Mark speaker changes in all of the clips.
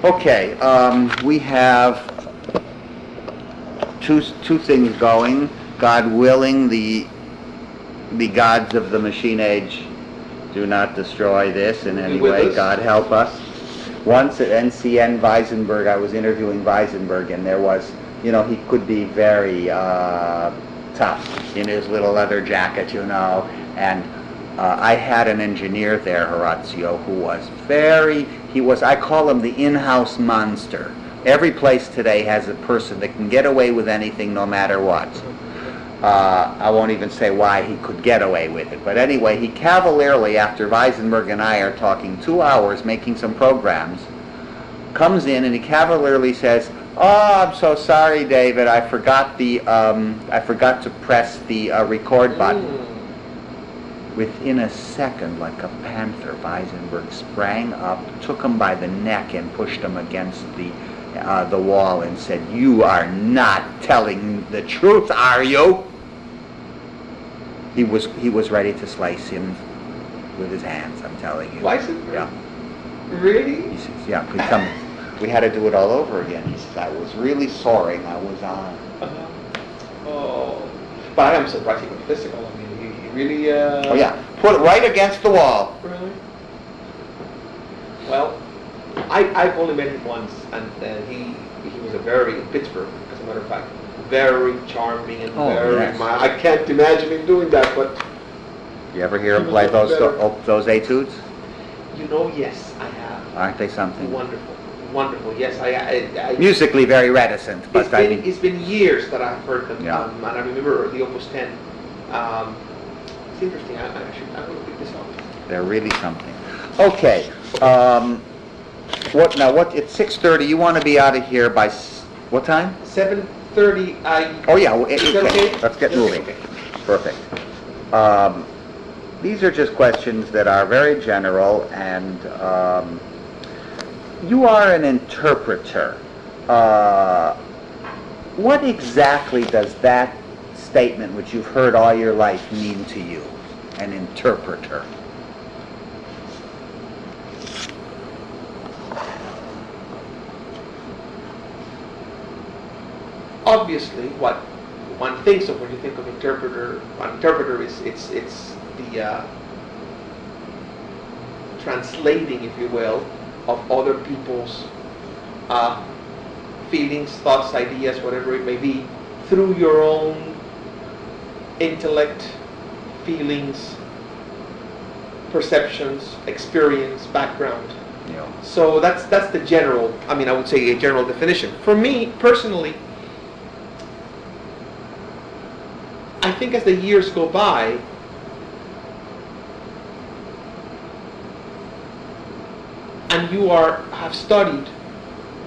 Speaker 1: Okay, we have two things going. God willing, the gods of the machine age do not destroy this in any way. God help us. Once at NCN Weisenberg, I was interviewing Weisenberg, and there was, he could be very tough in his little leather jacket, and I had an engineer there, Horacio, who was I call him the in-house monster. Every place today has a person that can get away with anything no matter what. I won't even say why he could get away with it. But anyway, he cavalierly, after Weisenberg and I are talking 2 hours making some programs, comes in and he cavalierly says, "Oh, I'm so sorry, David. I forgot to press the record button." Within a second, like a panther, Weisenberg sprang up, took him by the neck, and pushed him against the wall and said, "You are not telling the truth, are you?" He was ready to slice him with his hands, I'm telling you.
Speaker 2: Weisenberg?
Speaker 1: Yeah.
Speaker 2: Really?
Speaker 1: He says, "Yeah, please come." We had to do it all over again. He says, "I was really soaring. I was on."
Speaker 2: Oh. But I am surprised he went physical. I mean, he really...
Speaker 1: Oh, yeah. Put it right against the wall.
Speaker 2: Really? Well, I've only met him once, and he was in Pittsburgh, as a matter of fact, very charming and very mild. I can't imagine him doing that, but...
Speaker 1: You ever hear him play those etudes?
Speaker 2: Yes, I have.
Speaker 1: Aren't they something?
Speaker 2: Wonderful. Yes, I
Speaker 1: musically very reticent, but
Speaker 2: it's been years that I've heard them,
Speaker 1: yeah.
Speaker 2: And I remember the Opus 10. It's interesting. I'm going to pick this up.
Speaker 1: They're really something. Okay. It's 6:30. You want to be out of here by what time?
Speaker 2: 7:30.
Speaker 1: Oh yeah.
Speaker 2: Is that okay?
Speaker 1: Let's get moving.
Speaker 2: Okay.
Speaker 1: Perfect. These are just questions that are very general, and you are an interpreter. What exactly does that statement, which you've heard all your life, mean to you? An interpreter.
Speaker 2: Obviously, what one thinks of when you think of interpreter, an interpreter is it's the translating, if you will, of other people's feelings, thoughts, ideas, whatever it may be, through your own intellect, feelings, perceptions, experience, background.
Speaker 1: Yeah.
Speaker 2: So that's the general, I would say a general definition. For me, personally, I think as the years go by, and you have studied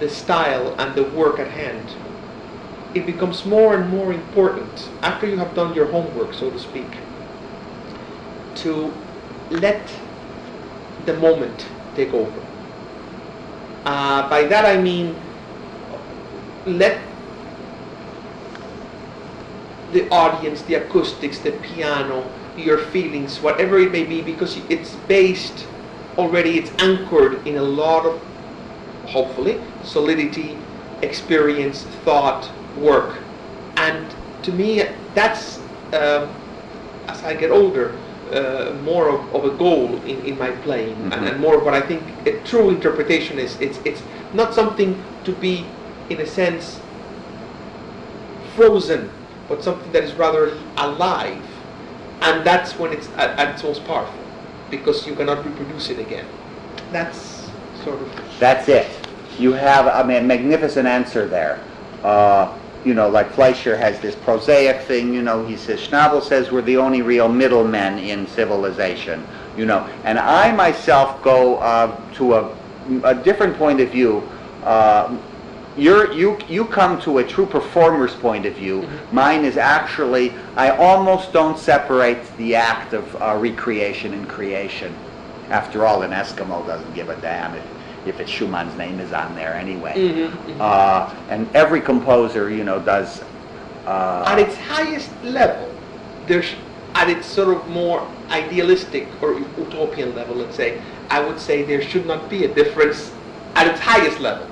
Speaker 2: the style and the work at hand, it becomes more and more important, after you have done your homework, so to speak, to let the moment take over. By that I mean, let the audience, the acoustics, the piano, your feelings, whatever it may be, because it's based already, it's anchored in a lot of, hopefully, solidity, experience, thought, work. And to me, that's, as I get older, more of a goal in my playing, mm-hmm. and more of what I think a true interpretation is. It's not something to be, in a sense, frozen, but something that is rather alive. And that's when it's at its most powerful, because you cannot reproduce it again. That's sort of...
Speaker 1: That's it. You have a magnificent answer there. Like Fleischer has this prosaic thing, he says, Schnabel says we're the only real middlemen in civilization, And I myself go to a different point of view. You come to a true performer's point of view. Mm-hmm. Mine is actually, I almost don't separate the act of recreation and creation. After all, an Eskimo doesn't give a damn if it's Schumann's name is on there anyway. Mm-hmm. And every composer, does...
Speaker 2: at its highest level, at its sort of more idealistic or utopian level, let's say, I would say there should not be a difference at its highest level.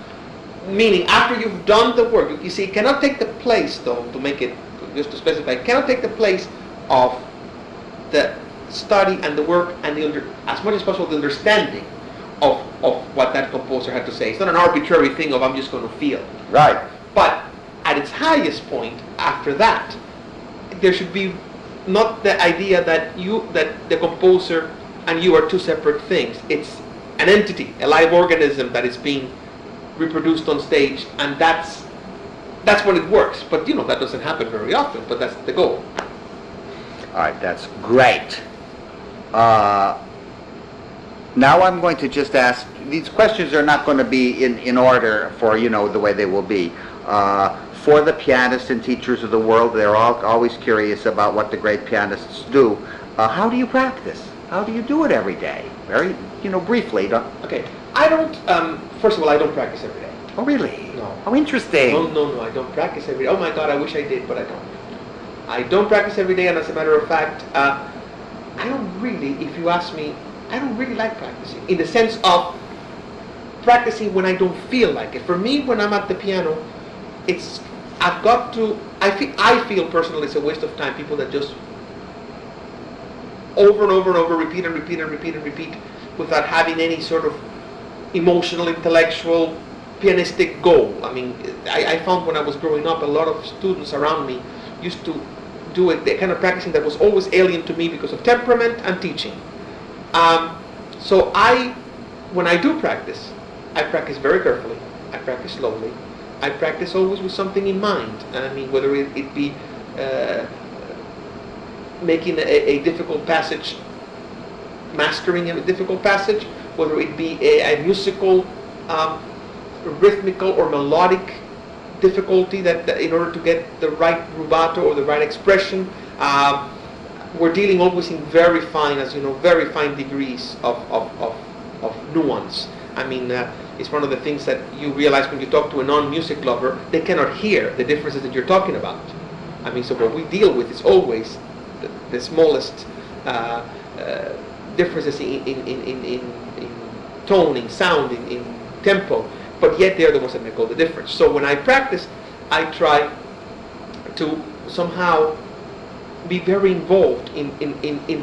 Speaker 2: Meaning, after you've done the work, you see, it cannot take the place, though, to make it, just to specify, it cannot take the place of the study and the work and as much as possible, the understanding of what that composer had to say. It's not an arbitrary thing of I'm just going to feel.
Speaker 1: Right.
Speaker 2: But at its highest point, after that, there should be not the idea that the composer and you are two separate things. It's an entity, a live organism that is being reproduced on stage, and that's when it works. But that doesn't happen very often, but that's the goal.
Speaker 1: All right, that's great. Now I'm going to just ask, these questions are not going to be in order for, the way they will be. For the pianists and teachers of the world, they're all always curious about what the great pianists do. How do you practice? How do you do it every day? Very, briefly.
Speaker 2: Okay, I don't, first of all, I don't practice every day.
Speaker 1: Oh, really?
Speaker 2: No.
Speaker 1: How interesting.
Speaker 2: No, I don't practice every day. Oh my God, I wish I did, but I don't. I don't practice every day, and as a matter of fact, I don't really, if you ask me, I don't really like practicing, in the sense of practicing when I don't feel like it. For me, when I'm at the piano, I feel personally it's a waste of time, people that just over and over and over, repeat and repeat and repeat and repeat, without having any sort of emotional, intellectual, pianistic goal. I mean, I found when I was growing up, a lot of students around me used to do it, the kind of practicing that was always alien to me because of temperament and teaching. So when I do practice, I practice very carefully, I practice slowly, I practice always with something in mind. I mean, whether it be making a difficult passage, mastering a difficult passage, whether it be a musical, rhythmical or melodic difficulty that in order to get the right rubato or the right expression, we're dealing always in very fine, as you know, very fine degrees of nuance. I mean, it's one of the things that you realize when you talk to a non-music lover, they cannot hear the differences that you're talking about. I mean, so what we deal with is always the smallest differences in tone, in sound, in tempo, but yet they're the ones that make all the difference. So when I practice, I try to somehow be very involved in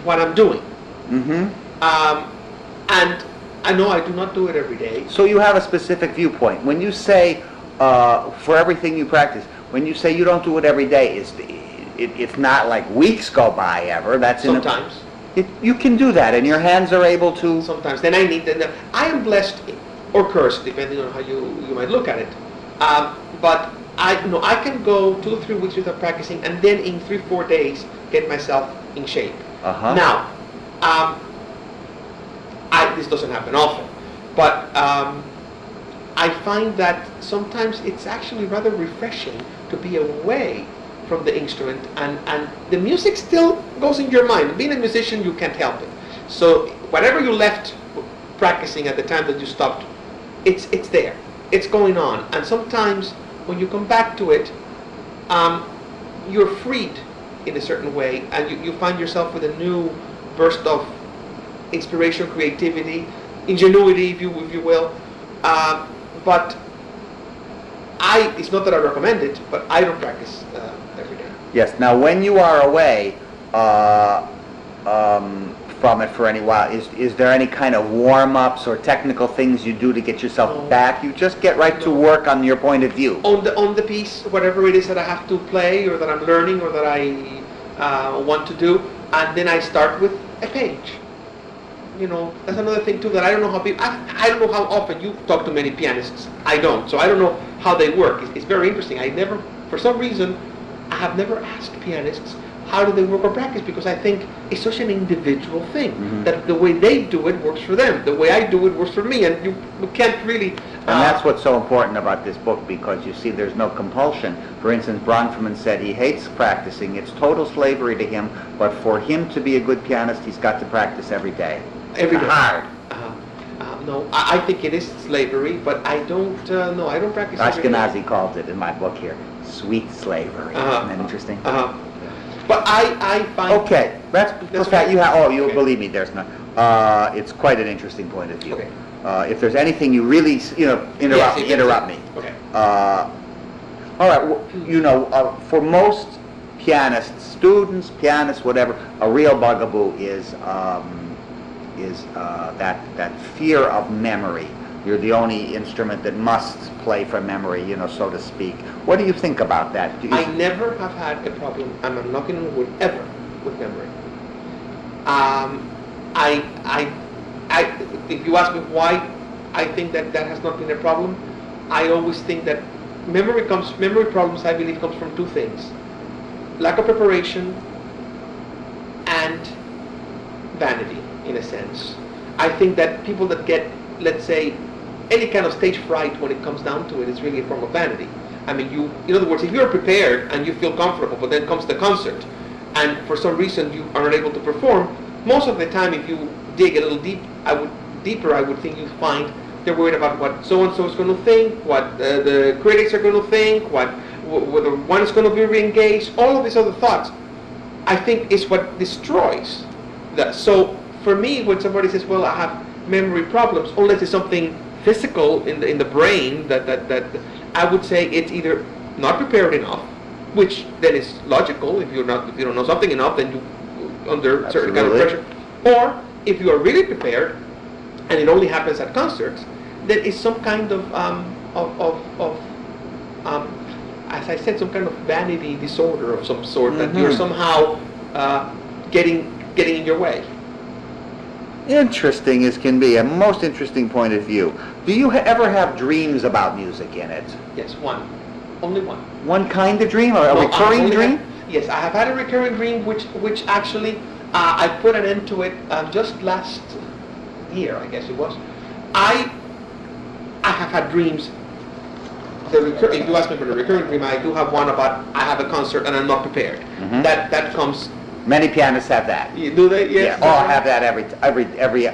Speaker 2: what I'm doing.
Speaker 1: Mm-hmm.
Speaker 2: And I know I do not do it every day.
Speaker 1: So you have a specific viewpoint. When you say, for everything you practice, when you say you don't do it every day, it's not like weeks go by ever. That's
Speaker 2: sometimes.
Speaker 1: You can do that, and your hands are able to...
Speaker 2: Sometimes. Then I am blessed or cursed, depending on how you might look at it. But I can go 2 or 3 weeks without practicing, and then in 3-4 days get myself in shape.
Speaker 1: Uh-huh.
Speaker 2: Now, this doesn't happen often, but I find that sometimes it's actually rather refreshing to be away from the instrument, and the music still goes in your mind. Being a musician, you can't help it. So whatever you left practicing at the time that you stopped, it's there. It's going on. And sometimes when you come back to it, you're freed in a certain way, and you find yourself with a new burst of inspiration, creativity, ingenuity, if you will. But it's not that I recommend it, but I don't practice every day.
Speaker 1: Yes. Now, when you are away from it for any while, is there any kind of warm-ups or technical things you do to get yourself back? You just get right to work on your point of view.
Speaker 2: On the piece, whatever it is that I have to play or that I'm learning or that I want to do, and then I start with a page. That's another thing too that I don't know how people. I don't know how often you talk to many pianists. I don't, so I don't know how they work. It's very interesting. For some reason, I have never asked pianists how do they work or practice, because I think it's such an individual thing.
Speaker 1: Mm-hmm.
Speaker 2: That the way they do it works for them. The way I do it works for me, and you can't really.
Speaker 1: And that's what's so important about this book, because you see there's no compulsion. For instance, Bronfman said he hates practicing. It's total slavery to him, but for him to be a good pianist, he's got to practice every day.
Speaker 2: Every day.
Speaker 1: Hard.
Speaker 2: No, I think it is slavery, but I don't. No, I don't practice.
Speaker 1: Ashkenazi calls it in my book here, sweet slavery. Isn't that interesting?
Speaker 2: But I find.
Speaker 1: Okay, that's perfect.
Speaker 2: Okay.
Speaker 1: You'll believe me. There's no. It's quite an interesting point of view.
Speaker 2: Okay.
Speaker 1: If there's anything you really, interrupt me.
Speaker 2: Okay.
Speaker 1: All right, for most pianists, students, pianists, whatever, a real bugaboo is that fear of memory. You're the only instrument that must play from memory, so to speak. What do you think about that?
Speaker 2: I never have had a problem, and I'm knocking on wood, ever with memory. If you ask me why I think that has not been a problem, I always think that memory problems, I believe, comes from two things: lack of preparation and vanity, in a sense. I think that people that get, let's say, any kind of stage fright when it comes down to it is really a form of vanity. I mean, in other words, if you're prepared and you feel comfortable, but then comes the concert, and for some reason you are unable to perform, most of the time, if you dig a little deeper, I would think you'd find they're worried about what so-and-so is going to think, what the critics are going to think, whether one is going to be re-engaged, all of these other thoughts, I think is what destroys that. So for me, when somebody says, well, I have memory problems, unless it's something physical in the brain, that I would say it's either not prepared enough, which then is logical. If you don't know something enough, then you under certain kind of pressure, or if you are really prepared and it only happens at concerts, then it's some kind of as I said, some kind of vanity disorder of some sort, that you're somehow getting in your way.
Speaker 1: Interesting as can be, a most interesting point of view. Do you ever have dreams about music in it?
Speaker 2: Yes, only one.
Speaker 1: One kind of dream, or a recurring dream?
Speaker 2: Yes, I have had a recurring dream, which actually I put an end to it just last year, I guess it was. I have had dreams. If you ask me for the recurring dream, I do have one about I have a concert and I'm not prepared.
Speaker 1: Mm-hmm.
Speaker 2: That comes.
Speaker 1: Many pianists have that.
Speaker 2: Do they? Yes.
Speaker 1: Yeah, all have that every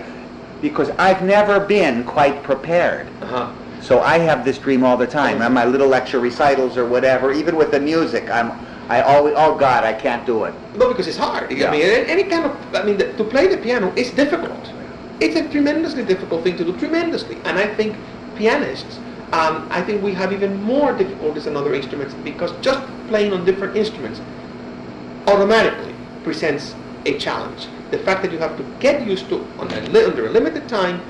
Speaker 1: because I've never been quite prepared.
Speaker 2: Uh-huh.
Speaker 1: So I have this dream all the time. On my little lecture recitals or whatever, even with the music, I always, oh God, I can't do it.
Speaker 2: No, because it's hard.
Speaker 1: Yeah.
Speaker 2: I mean, to play the piano is difficult. It's a tremendously difficult thing to do, tremendously. And I think pianists, I think we have even more difficulties than other instruments, because just playing on different instruments automatically presents a challenge. The fact that you have to get used to, under a limited time,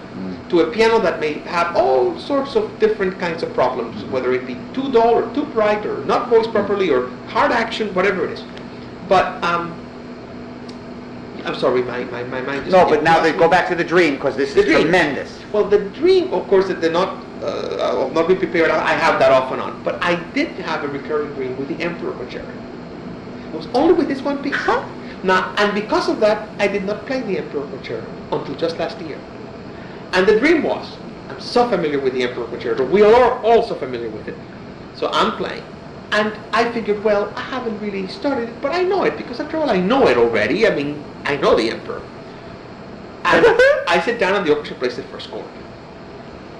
Speaker 2: to a piano that may have all sorts of different kinds of problems, whether it be too dull or too bright or not voiced properly or hard action, whatever it is. But I'm sorry, my mind just...
Speaker 1: No, but now they go back to the dream, because this is tremendous.
Speaker 2: Well, the dream, of course, that they're not of not being prepared, I have that off and on. But I did have a recurring dream with the Emperor Concerto. It was only with this one piece. Now, and because of that, I did not play the Emperor Concerto until just last year. And the dream was, I'm so familiar with the Emperor Concerto, we are also familiar with it. So I'm playing. And I figured, well, I haven't really started it, but I know it, because after all, I know it already. I mean, I know the Emperor. And I sit down and the orchestra plays the first chord.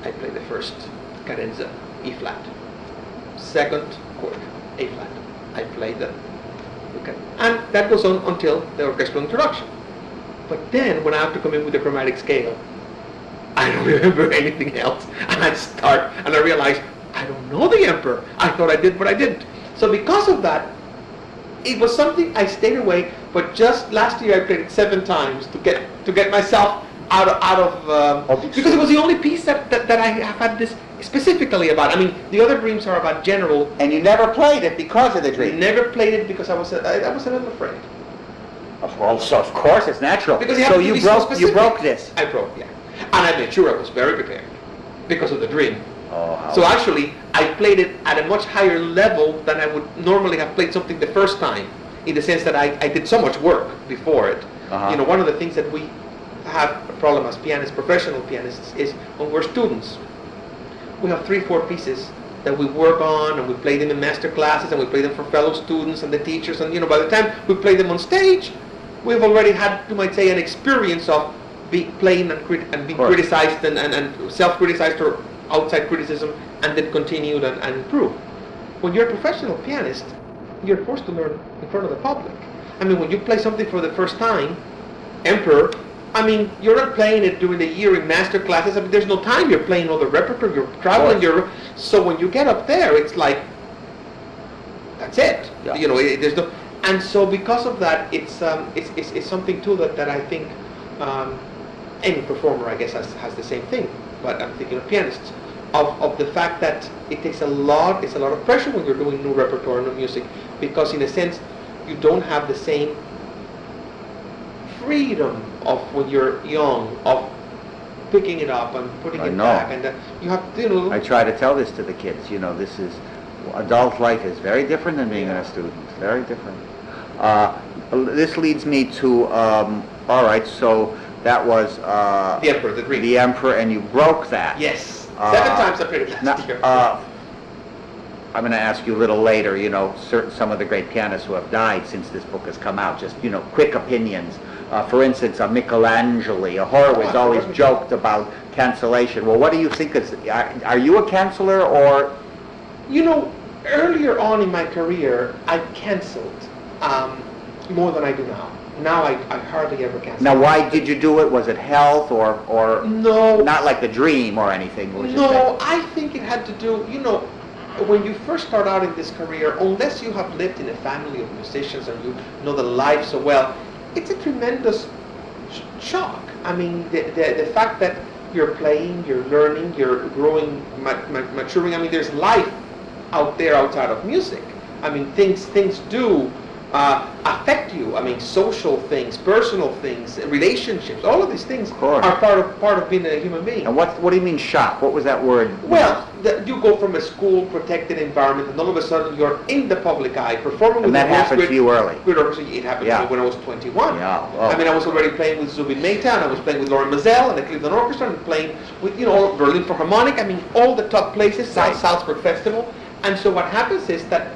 Speaker 2: I play the first cadenza, E flat. Second chord, A flat. I play the... And that goes on until the orchestral introduction. But then, when I have to come in with the chromatic scale, I don't remember anything else. And I start, and I realize, I don't know the Emperor. I thought I did, but I didn't. So because of that, it was something I stayed away. But just last year, I played it 7 times to get myself out of because it was the only piece that I have had this specifically about. I mean, the other dreams are about general.
Speaker 1: And you never played it because of the dream?
Speaker 2: Never played it because I was a little afraid.
Speaker 1: Well, so of course it's natural.
Speaker 2: Because
Speaker 1: so you broke this.
Speaker 2: I broke, yeah. And I made sure I was very prepared because of the dream.
Speaker 1: Oh,
Speaker 2: so actually, I played it at a much higher level than I would normally have played something the first time, in the sense that I did so much work before it.
Speaker 1: Uh-huh.
Speaker 2: You know, one of the things that we have a problem as pianists, professional pianists, is when we're students, we have 3-4 pieces that we work on, and we play them in master classes, and we play them for fellow students and the teachers, and by the time we play them on stage, we've already had, you might say, an experience of playing and being criticized and self-criticized or outside criticism, and then continued and improved. When you're a professional pianist, you're forced to learn in front of the public. I mean, when you play something for the first time, Emperor, I mean, you're not playing it during the year in master classes. I mean, there's no time. You're playing all the repertoire. You're traveling. So when you get up there, it's like that's it.
Speaker 1: Yeah.
Speaker 2: You know, there's no. And so because of that, it's something too that I think any performer, I guess, has the same thing. But I'm thinking of pianists, of the fact that it takes a lot. It's a lot of pressure when you're doing new repertoire, new music, because in a sense, you don't have the same freedom of when you're young of picking it up and putting it back, and you have to, you know.
Speaker 1: I try to tell this to the kids. You know, this is adult life is very different than being a student. Very different. This leads me to all right. So that was
Speaker 2: The Emperor, the Dream.
Speaker 1: The Emperor, and you broke that.
Speaker 2: Yes, 7 times I played it last year.
Speaker 1: I'm going to ask you a little later. You know, some of the great pianists who have died since this book has come out. Just quick opinions. For instance, Michelangelo, Horowitz always joked about cancellation. Well, what do you think are you a canceller or?
Speaker 2: Earlier on in my career, I canceled more than I do now. Now I hardly ever cancel.
Speaker 1: Now, why did you do it? Was it health or
Speaker 2: no?
Speaker 1: Not like the Dream or anything.
Speaker 2: No, I think it had to do. When you first start out in this career, unless you have lived in a family of musicians and you know the life so well, it's a tremendous shock. I mean, the fact that you're playing, you're learning, you're growing, maturing. I mean, there's life out there outside of music. I mean, things do affect you. I mean, social things, personal things, relationships. All of these things are part of being a human being.
Speaker 1: And what do you mean shock? What was that word?
Speaker 2: Well, you go from a school protected environment, and all of a sudden you're in the public eye performing with.
Speaker 1: And that happened to you early.
Speaker 2: It happened to me when I was 21.
Speaker 1: Yeah. Oh.
Speaker 2: I mean, I was already playing with Zubin Mehta, and I was playing with Lauren Mazel and the Cleveland Orchestra, and playing with Berlin Philharmonic. I mean, all the top places, Salzburg Festival. And so what happens is that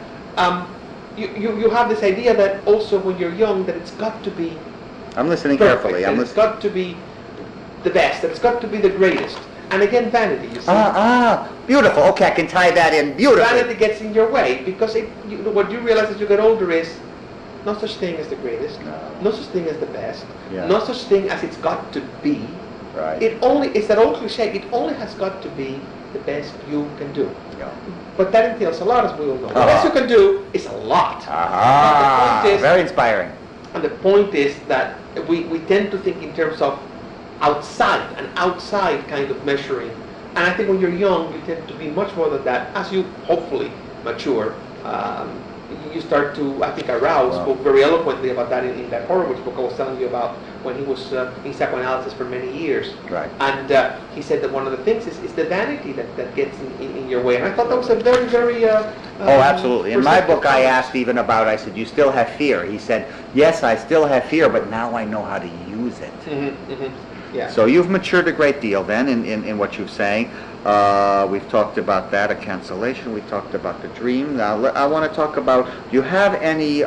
Speaker 2: you have this idea that also when you're young that it's got to be.
Speaker 1: I'm listening
Speaker 2: perfect,
Speaker 1: carefully.
Speaker 2: It's got to be the best. That it's got to be the greatest. And again, vanity. You see.
Speaker 1: Beautiful. Okay, I can tie that in beautifully.
Speaker 2: Vanity gets in your way because what you realize as you get older is no such thing as the greatest, no such thing as the best, no such thing as it's got to be.
Speaker 1: Right.
Speaker 2: It's that old cliche. It only has got to be the best you can do.
Speaker 1: Yeah.
Speaker 2: But that entails a lot, as we all know. The best you can do is a lot.
Speaker 1: Very inspiring.
Speaker 2: And the point is that we tend to think in terms of an outside kind of measuring. And I think when you're young, you tend to be much more than that. As you hopefully mature, you start to, I think, arouse. Spoke very eloquently about that in that Horowitz book I was telling you about when he was in psychoanalysis for many years.
Speaker 1: Right.
Speaker 2: And he said that one of the things is the vanity that gets in your way. And I thought that was a very, very...
Speaker 1: absolutely. In my book, I asked even about, I said, you still have fear? He said, yes, I still have fear, but now I know how to use it.
Speaker 2: Mm-hmm, mm-hmm. Yeah.
Speaker 1: So you've matured a great deal then in what you're saying. We've talked about that, a cancellation. We talked about the Dream. Now I want to talk about, do you have any,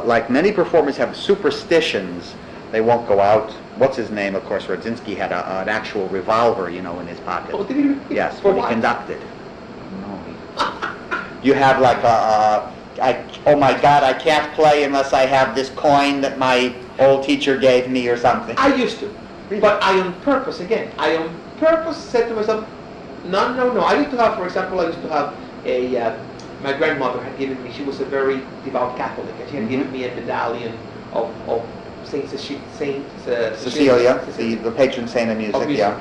Speaker 1: like many performers have superstitions, they won't go out. What's his name? Of course, Rodzinski had an actual revolver, in his pocket.
Speaker 2: Oh, did he?
Speaker 1: Yes,
Speaker 2: For
Speaker 1: when
Speaker 2: what?
Speaker 1: he conducted. No. You have like oh my God, I can't play unless I have this coin that my old teacher gave me or something.
Speaker 2: I used to. Really? But I on purpose said to myself, no. I used to have, for example, my grandmother had given me, she was a very devout Catholic, and she had given me a medallion of Saint Cecilia,
Speaker 1: the patron saint of music, yeah.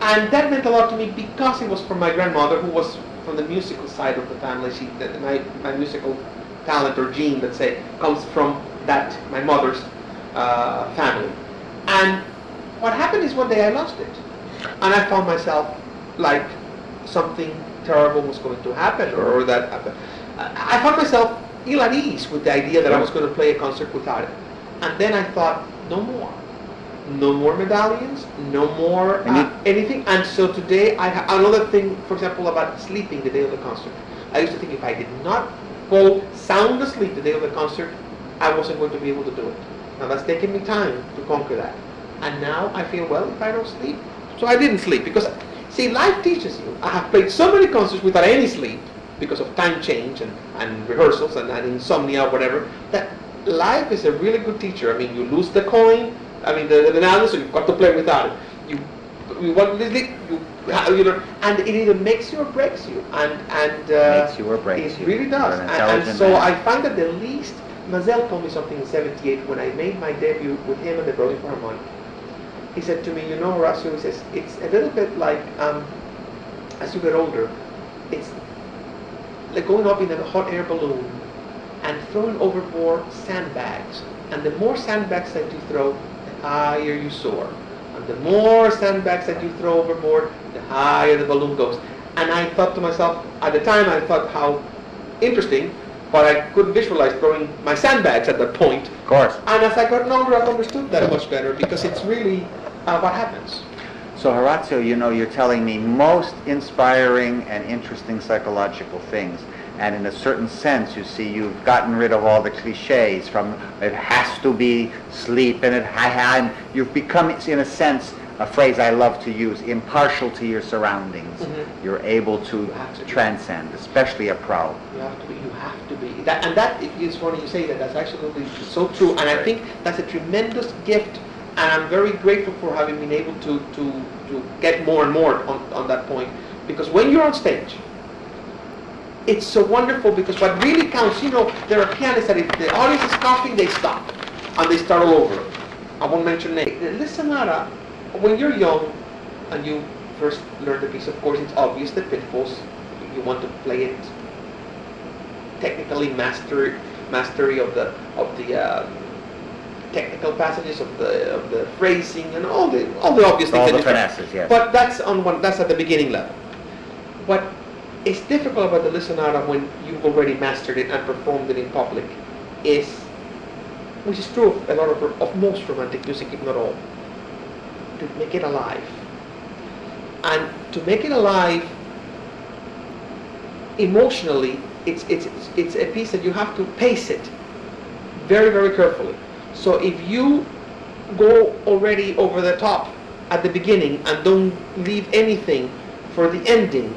Speaker 2: And that meant a lot to me because it was from my grandmother, who was from the musical side of the family. My musical talent or gene, let's say, comes from my mother's family. And what happened is one day I lost it, and I found myself like something terrible was going to happen, or that happened. I found myself ill at ease with the idea that I was going to play a concert without it. And then I thought, no more medallions, no more anything. And so today I have another thing, for example, about sleeping the day of the concert. I used to think if I did not fall sound asleep the day of the concert, I wasn't going to be able to do it. Now that's taken me time to conquer that. And now I feel, well, if I don't sleep. So I didn't sleep because, see, life teaches you. I have played so many concerts without any sleep because of time change and rehearsals and insomnia or whatever, that life is a really good teacher. I mean, you lose the coin, I mean, the banana, so you've got to play without it. You want this, you know, and it either makes you or breaks you, and
Speaker 1: Makes you or breaks
Speaker 2: it
Speaker 1: you.
Speaker 2: really does.
Speaker 1: You're an
Speaker 2: And
Speaker 1: intelligent
Speaker 2: so
Speaker 1: man.
Speaker 2: I find that the least, Mazel told me something in '78 when I made my debut with him and the Berlin Philharmonic. He said to me, you know, Horacio, he says, it's a little bit like, as you get older, it's like going up in a hot air balloon and throwing overboard sandbags. And the more sandbags that you throw, the higher you soar. And the more sandbags that you throw overboard, the higher the balloon goes. And I thought to myself, at the time I thought how interesting, but I couldn't visualize throwing my sandbags at that point.
Speaker 1: Of course.
Speaker 2: And as I got older, I've understood that much better, because it's really what happens.
Speaker 1: So Horacio, you know, you're telling me most inspiring and interesting psychological things. And in a certain sense, you see, you've gotten rid of all the cliches from it has to be sleep and you've become, in a sense, a phrase I love to use, impartial to your surroundings.
Speaker 2: Mm-hmm.
Speaker 1: You're able to
Speaker 2: have to be.
Speaker 1: transcend, especially a pro.
Speaker 2: You have to be. And that is funny you say that. That's absolutely so true. And I think that's a tremendous gift. And I'm very grateful for having been able to get more and more on that point. Because when you're on stage, it's so wonderful, because what really counts, you know, there are pianists that if the audience is coughing, they stop and they start all over. I won't mention names. The sonata, when you're young and you first learn the piece, of course, it's obvious the pitfalls. You want to play it technically, mastery of the technical passages, of the phrasing, and all the obvious things.
Speaker 1: All
Speaker 2: that
Speaker 1: the
Speaker 2: you
Speaker 1: finesses, yes.
Speaker 2: But that's at the beginning level. What is difficult about the Lisonata when you've already mastered it and performed it in public is, which is true of a lot of most romantic music, if not all, to make it alive. And to make it alive emotionally, it's a piece that you have to pace it very, very carefully. So if you go already over the top at the beginning and don't leave anything for the ending,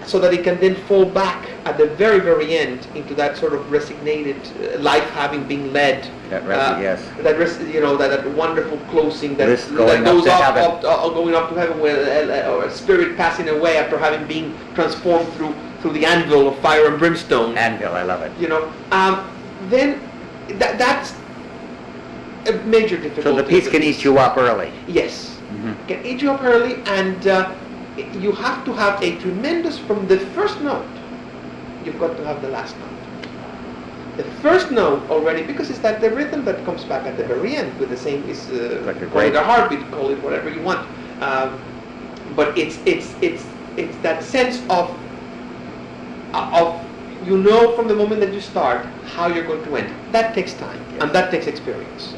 Speaker 2: so that it can then fall back at the very, very end into that sort of resignated life having been led.
Speaker 1: Yes.
Speaker 2: That wonderful closing that
Speaker 1: Going
Speaker 2: goes
Speaker 1: up to
Speaker 2: up, going up to heaven, with a spirit passing away after having been transformed through the anvil of fire and brimstone.
Speaker 1: Anvil, I love it.
Speaker 2: You know, then that's a major difficulty.
Speaker 1: So the piece can eat you up early.
Speaker 2: Yes,
Speaker 1: Mm-hmm.
Speaker 2: can eat you up early, and you have to have a tremendous, from the first note, you've got to have the last note. The first note already, because it's that the rhythm that comes back at the very end with the same, is
Speaker 1: like a
Speaker 2: call it
Speaker 1: great
Speaker 2: a heartbeat, call it whatever you want. But it's that sense of you know from the moment that you start how you're going to end. That takes time,
Speaker 1: Yes.
Speaker 2: and that takes experience.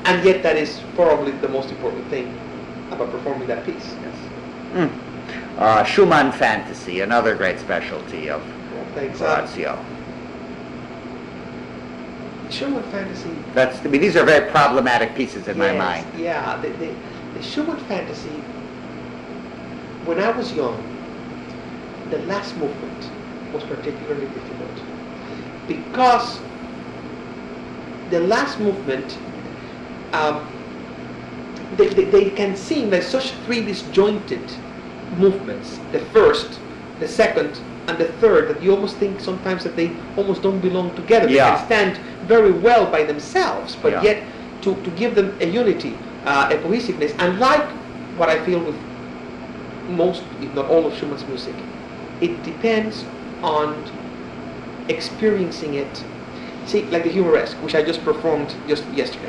Speaker 2: And yet that is probably the most important thing about performing that piece.
Speaker 1: Yes. Schumann Fantasy, another great specialty of
Speaker 2: Thanks.
Speaker 1: Horacio.
Speaker 2: Schumann Fantasy.
Speaker 1: These are very problematic pieces in my
Speaker 2: Yes,
Speaker 1: mind.
Speaker 2: Yeah, the Schumann Fantasy, when I was young, the last movement was particularly difficult. Because the last movement, they can seem like such three disjointed movements. The first, the second, and the third, that you almost think sometimes that they almost don't belong together.
Speaker 1: Yeah.
Speaker 2: They can stand very well by themselves, but
Speaker 1: Yeah.
Speaker 2: yet to give them a unity, a cohesiveness. And like what I feel with most, if not all, of Schumann's music, it depends on experiencing it. See, like the Humoresque, which I just performed just yesterday.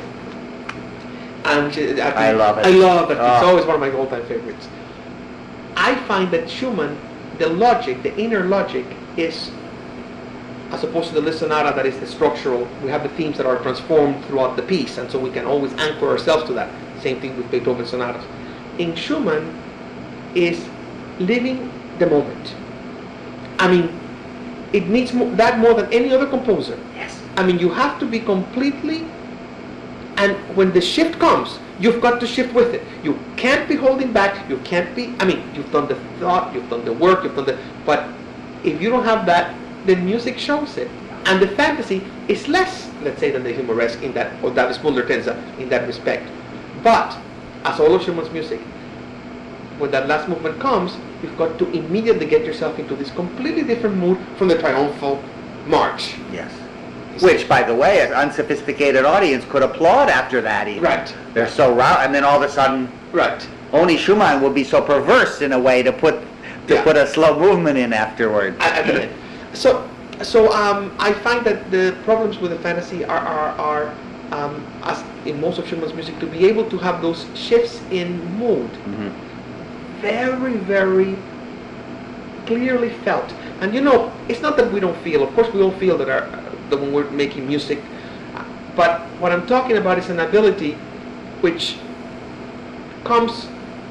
Speaker 2: And
Speaker 1: I love it.
Speaker 2: I love it. It's
Speaker 1: Oh.
Speaker 2: always one of my all-time favorites. I find that Schumann, the logic, the inner logic, is, as opposed to the Lisonata that is the structural, we have the themes that are transformed throughout the piece, and so we can always anchor ourselves to that. Same thing with Beethoven's sonatas. In Schumann is living the moment. I mean, it needs that more than any other composer.
Speaker 1: Yes.
Speaker 2: I mean, you have to be completely, and when the shift comes, you've got to shift with it. You can't be holding back, you can't be, I mean, you've done the thought, you've done the work, but if you don't have that, then music shows it. And the fantasy is less, let's say, than the humoresque in that, or David Dubal in that respect. But, as all of Schumann's music, when that last movement comes, you've got to immediately get yourself into this completely different mood from the triumphal march.
Speaker 1: Yes. Which, by the way, an unsophisticated audience could applaud after that even.
Speaker 2: Right.
Speaker 1: They're so and then all of a sudden,
Speaker 2: Right.
Speaker 1: only Schumann will be so perverse in a way to put a slow movement in afterwards.
Speaker 2: At the end. So I find that the problems with the fantasy are as in most of Schumann's music, to be able to have those shifts in mood, very, very clearly felt. And it's not that we don't feel. Of course, we all feel that when we're making music. But what I'm talking about is an ability which comes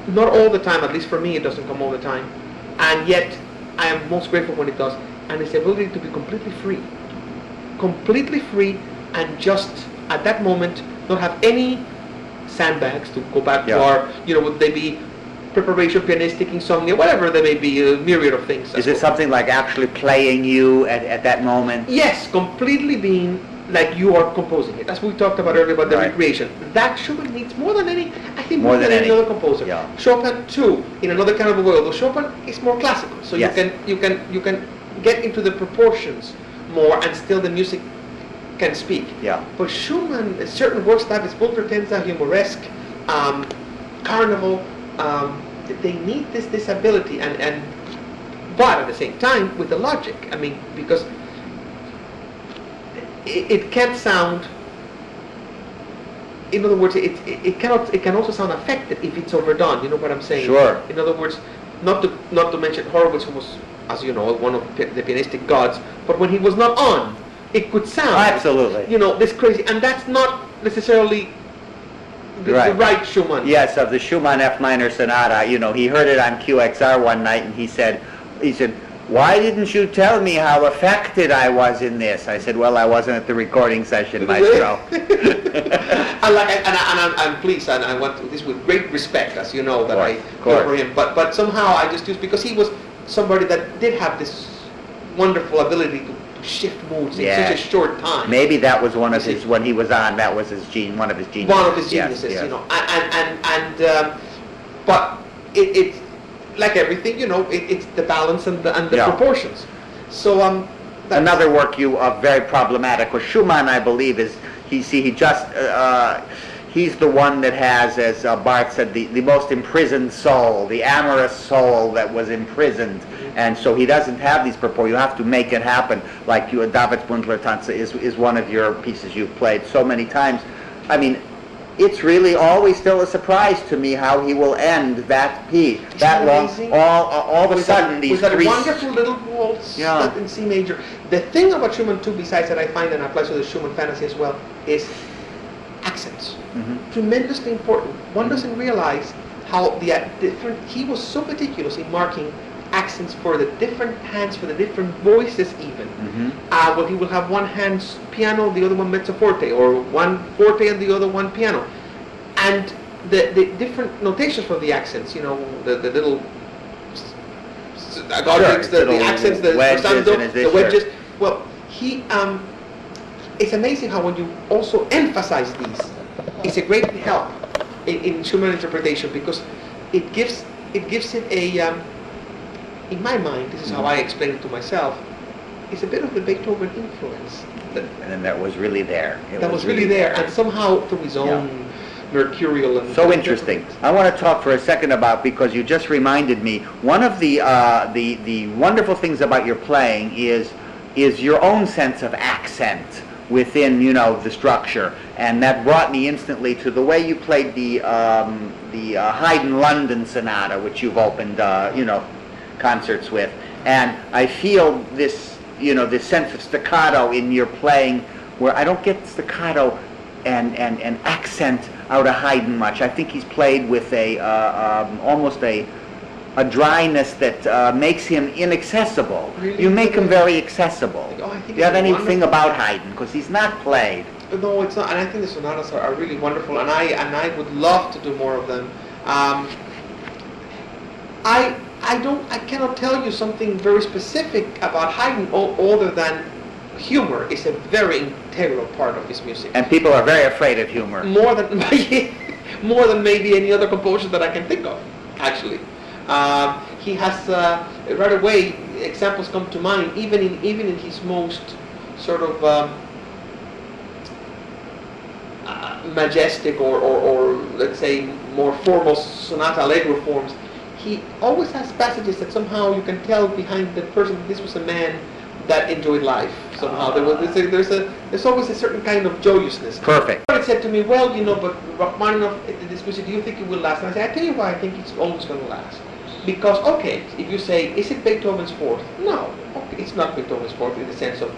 Speaker 2: not all the time. At least for me, it doesn't come all the time. And yet, I am most grateful when it does. And it's the ability to be completely free, and just at that moment not have any sandbags, to go back to our, would they be preparation, pianistic, insomnia, whatever there may be, a myriad of things.
Speaker 1: Is it something like actually playing you at that moment?
Speaker 2: Yes, completely being like you are composing it. That's what we talked about earlier about the recreation. That Schumann needs more than any, I think more than any other composer. Yeah. Chopin too, in another kind of a way, although Chopin is more classical, so you can get into the proportions more, and still the music can speak. Yeah. But Schumann, certain works, that is Bulgartenza, Humoresque, Carnival, they need this ability, but at the same time with the logic. I mean, because it can't sound. In other words, it can also sound affected if it's overdone. You know what I'm saying?
Speaker 1: Sure.
Speaker 2: In other words, not to mention Horowitz, who was, as you know, one of the pianistic gods, but when he was not on, it could sound
Speaker 1: absolutely.
Speaker 2: This crazy, and that's not necessarily the right Schumann.
Speaker 1: Yes, of the Schumann F minor sonata. He heard it on QXR one night, and he said, "Why didn't you tell me how affected I was in this?" I said, "Well, I wasn't at the recording session, maestro."
Speaker 2: I'm pleased, and I want this with great respect, as you know, that I feel for him. But somehow I just used, because he was somebody that did have this wonderful ability to shift moods in such a short time.
Speaker 1: Maybe that was one of his, when he was on, that was one of his geniuses.
Speaker 2: One of his geniuses, but it's like everything, it's the balance and the proportions. So
Speaker 1: another work very problematic was Schumann, I believe, is he's the one that has, as Barth said, the most imprisoned soul, the amorous soul that was imprisoned, and so he doesn't have these proportions. You have to make it happen. Like David's Bundlertanze is one of your pieces you've played so many times. I mean, it's really always still a surprise to me how he will end that piece.
Speaker 2: Isn't
Speaker 1: that long,
Speaker 2: amazing?
Speaker 1: all of a sudden these
Speaker 2: with
Speaker 1: three.
Speaker 2: With that wonderful little waltz in C major. The thing about Schumann too, besides that I find and applies to the Schumann fantasy as well, is accents. Tremendously important. One doesn't realize how he was so meticulous in marking accents for the different hands, for the different voices even. Well, he will have one hand piano, the other one mezzo forte, or one forte and the other one piano. And the different notations for the accents, the little agonics, the accents, the
Speaker 1: wedges,
Speaker 2: the wedges. Well, it's amazing how when you also emphasize these, it's a great help in Schumann interpretation, because it gives it a in my mind, this is how I explain it to myself, it's a bit of the Beethoven influence.
Speaker 1: And that was really there.
Speaker 2: That was really there, and somehow through his own mercurial and...
Speaker 1: So interesting. I want to talk for a second about, because you just reminded me, one of the wonderful things about your playing is your own sense of accent within, the structure, and that brought me instantly to the way you played the Haydn London Sonata, which you've opened, concerts with, and I feel this, this sense of staccato in your playing, where I don't get staccato and accent out of Haydn much. I think he's played with almost a dryness that makes him inaccessible.
Speaker 2: Really?
Speaker 1: You make him very accessible.
Speaker 2: Do
Speaker 1: you have anything about Haydn? Because he's not played.
Speaker 2: No, it's not, and I think the sonatas are really wonderful, and I would love to do more of them. I cannot tell you something very specific about Haydn other than humor is a very integral part of his music.
Speaker 1: And people are very afraid of humor.
Speaker 2: More than more than maybe any other composer that I can think of, actually. He has right away examples come to mind, even in his most sort of majestic or let's say more formal sonata allegro forms. He always has passages that somehow you can tell behind the person this was a man that enjoyed life. Somehow there's always a certain kind of joyousness.
Speaker 1: Perfect.
Speaker 2: Somebody said to me, well, but Rachmaninoff, this music, do you think it will last? And I said, I tell you why I think it's always going to last. Because, okay, if you say, is it Beethoven's fourth? No, okay, it's not Beethoven's fourth in the sense of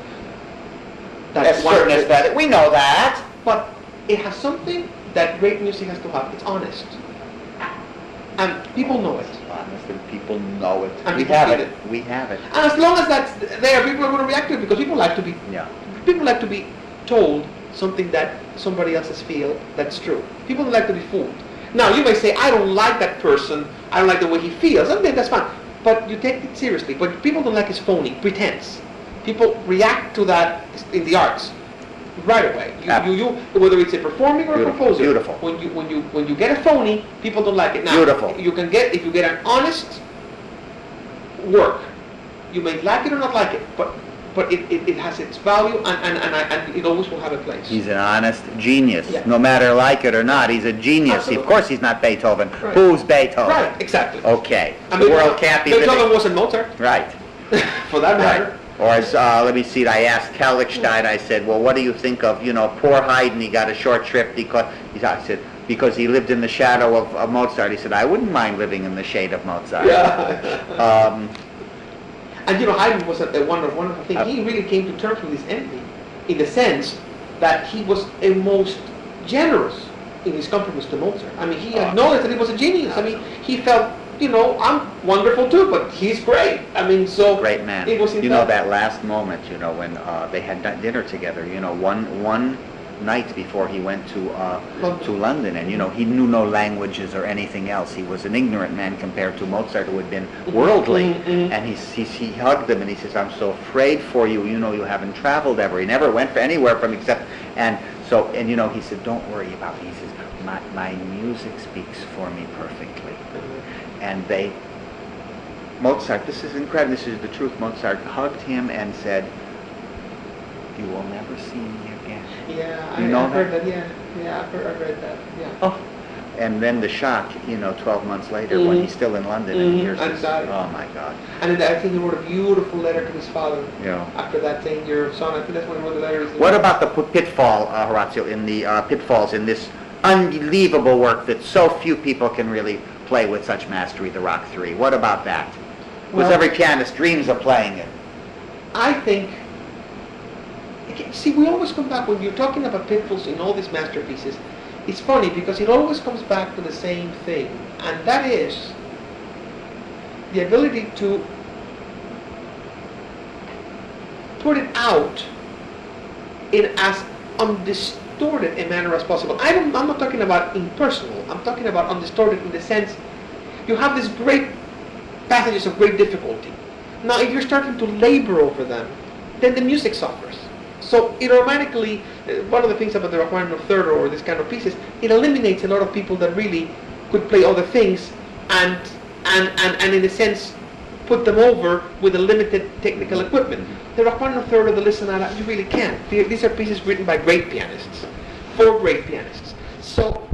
Speaker 1: As certain as that. We know that.
Speaker 2: But it has something that great music has to have. It's honest. And people know it.
Speaker 1: Honest, and people know it.
Speaker 2: And
Speaker 1: We
Speaker 2: people
Speaker 1: have
Speaker 2: feel
Speaker 1: it. We have it.
Speaker 2: And as long as that's there, people are going to react to it because people like to be told something that somebody else's feel that's true. People don't like to be fooled. Now, you may say, I don't like that person, I don't like the way he feels, okay, that's fine. But you take it seriously. But people don't like his phony, pretense. People react to that in the arts right away. You whether it's a performing or a composer.
Speaker 1: Beautiful.
Speaker 2: When you get a phony, people don't like it. Now,
Speaker 1: Beautiful.
Speaker 2: if you get an honest work, you may like it or not like it, but it has its value and it always will have a place.
Speaker 1: He's an honest genius.
Speaker 2: Yeah.
Speaker 1: No matter like it or not, he's a genius.
Speaker 2: Absolutely.
Speaker 1: Of course he's not Beethoven.
Speaker 2: Right.
Speaker 1: Who's Beethoven?
Speaker 2: Right, exactly.
Speaker 1: Okay.
Speaker 2: And
Speaker 1: The world can't be
Speaker 2: Beethoven
Speaker 1: living.
Speaker 2: wasn't Mozart,
Speaker 1: Right.
Speaker 2: for that
Speaker 1: Right.
Speaker 2: matter.
Speaker 1: Or as, let me see, I asked Hellichstein, I said, well, what do you think of, poor Haydn, he got a short shrift because he lived in the shadow of Mozart. He said, I wouldn't mind living in the shade of Mozart.
Speaker 2: Yeah. And Haydn was a wonderful thing. He really came to terms with his envy, in the sense that he was a most generous in his compliments to Mozart. I mean, he acknowledged that he was a genius. I mean, he felt, I'm wonderful too, but he's great. I mean, so
Speaker 1: Great man.
Speaker 2: it was
Speaker 1: That last moment, when they had dinner together, one night before he went to London, and he knew no languages or anything else. He was an ignorant man compared to Mozart, who had been worldly. And he hugged him and he says, "I'm so afraid for you. You haven't traveled ever. He never went anywhere from except." And he said, "Don't worry about me." He says, "My music speaks for me perfectly." And Mozart, this is incredible. This is the truth. Mozart hugged him and said, "You will never see me again."
Speaker 2: Yeah,
Speaker 1: I've
Speaker 2: heard that. Yeah, I've read that. Yeah.
Speaker 1: Oh, and then the shock, 12 months later, when he's still in London and he hears this. Oh my God!
Speaker 2: And I think he wrote a beautiful letter to his father.
Speaker 1: Yeah.
Speaker 2: After that, saying, "Your son." I think that's when he wrote the letter.
Speaker 1: What about the pitfall, Horacio? In the pitfalls in this unbelievable work that so few people can really play with such mastery, the Rock 3. What about that? Because every pianist dreams of playing it.
Speaker 2: I think. See, we always come back when you're talking about pitfalls in all these masterpieces. It's funny because it always comes back to the same thing, and that is the ability to put it out in as undistorted a manner as possible. I'm not talking about impersonal. I'm talking about undistorted in the sense you have these great passages of great difficulty. Now, if you're starting to labor over them, then the music suffers. So it automatically, one of the things about the Rachmaninoff third or this kind of pieces, it eliminates a lot of people that really could play other things and in a sense put them over with a limited technical equipment. The Rachmaninoff third or the Liszt Sonata, you really can't. These are pieces written by great pianists, for great pianists. So